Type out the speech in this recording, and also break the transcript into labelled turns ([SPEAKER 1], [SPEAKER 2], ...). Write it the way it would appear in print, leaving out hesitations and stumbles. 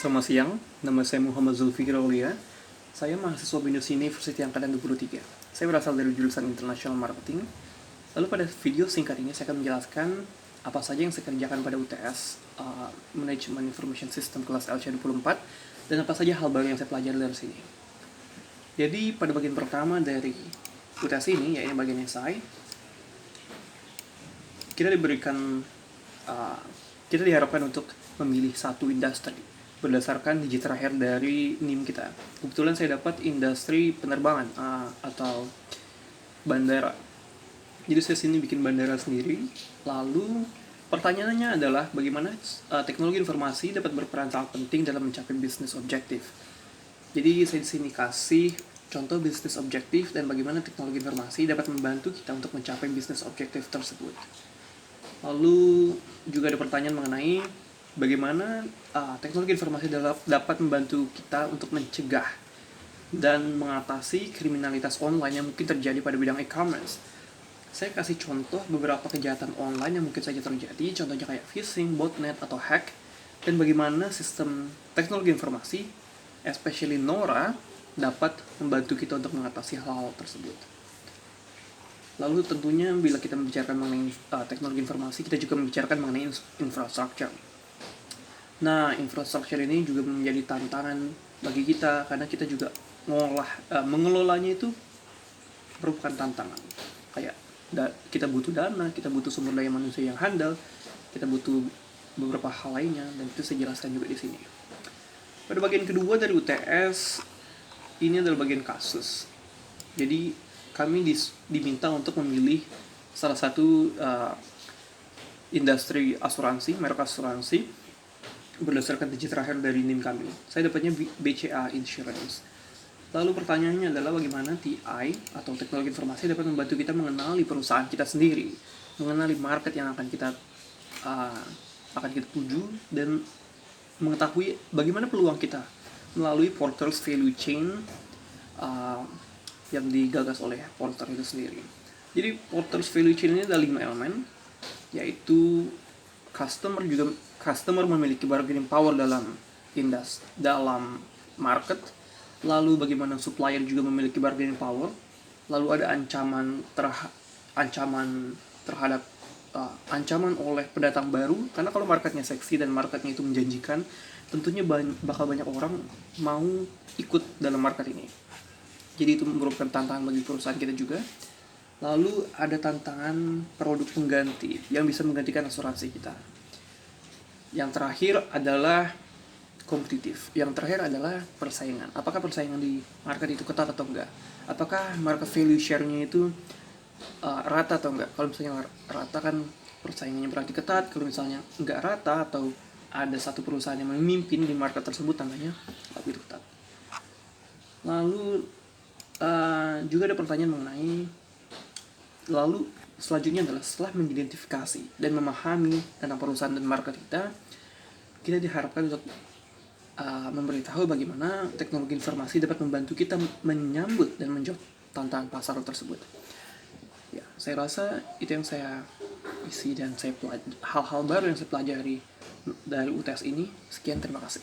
[SPEAKER 1] Selamat siang, nama saya Muhammad Zulfikir Aulia. Saya mahasiswa Binus University Angkatan 23. Saya berasal dari jurusan International Marketing. Lalu pada video singkat ini saya akan menjelaskan apa saja yang saya kerjakan pada UTS Management Information System kelas LC24 dan apa saja hal baru yang saya pelajari dari sini. Jadi pada bagian pertama dari UTS ini, yaitu bagian SI, kita diharapkan untuk memilih satu industri berdasarkan digit terakhir dari NIM kita. Kebetulan saya dapat industri penerbangan atau bandara. Jadi saya sini bikin bandara sendiri. Lalu pertanyaannya adalah bagaimana teknologi informasi dapat berperan sangat penting dalam mencapai bisnis objektif. Jadi saya di sini kasih contoh bisnis objektif dan bagaimana teknologi informasi dapat membantu kita untuk mencapai bisnis objektif tersebut. Lalu juga ada pertanyaan mengenai bagaimana teknologi informasi dapat membantu kita untuk mencegah dan mengatasi kriminalitas online yang mungkin terjadi pada bidang e-commerce. Saya kasih contoh beberapa kejahatan online yang mungkin saja terjadi, contohnya kayak phishing, botnet, atau hack, dan bagaimana sistem teknologi informasi, especially NORA, dapat membantu kita untuk mengatasi hal-hal tersebut. Lalu tentunya bila kita membicarakan mengenai teknologi informasi, kita juga membicarakan mengenai infrastruktur. Nah, infrastruktur ini juga menjadi tantangan bagi kita karena kita juga mengelolanya itu merupakan tantangan. Kayak kita butuh dana, kita butuh sumber daya manusia yang handal, kita butuh beberapa hal lainnya, dan itu saya jelaskan juga di sini. Pada bagian kedua dari UTS, ini adalah bagian kasus. Jadi kami diminta untuk memilih salah satu industri asuransi, merek asuransi, berdasarkan digit terakhir dari NIM kami. Saya dapatnya BCA Insurance. Lalu pertanyaannya adalah bagaimana TI atau teknologi informasi dapat membantu kita mengenali perusahaan kita sendiri, mengenali market yang akan kita tuju, dan mengetahui bagaimana peluang kita melalui Porter's Value Chain yang digagas oleh Porter itu sendiri. Jadi Porter's Value Chain ini ada 5 elemen, yaitu customer memiliki bargaining power dalam market, lalu bagaimana supplier juga memiliki bargaining power, lalu ada ancaman oleh pendatang baru, karena kalau marketnya seksi dan marketnya itu menjanjikan, tentunya bakal banyak orang mau ikut dalam market ini. Jadi itu merupakan tantangan bagi perusahaan kita juga. Lalu ada tantangan produk pengganti yang bisa menggantikan asuransi kita. Yang terakhir adalah kompetitif. Yang terakhir adalah persaingan. Apakah persaingan di market itu ketat atau enggak? Apakah market value share-nya itu rata atau enggak? Kalau misalnya rata kan persaingannya berarti ketat. Kalau misalnya enggak rata atau ada satu perusahaan yang memimpin di market tersebut, tandanya lebih ketat. Lalu juga ada pertanyaan mengenai selanjutnya adalah setelah mengidentifikasi dan memahami tentang perusahaan dan market kita diharapkan untuk memberitahu bagaimana teknologi informasi dapat membantu kita menyambut dan menjawab tantangan pasar tersebut. Ya, saya rasa itu yang saya isi dan hal-hal baru yang saya pelajari dari UTS ini. Sekian, terima kasih.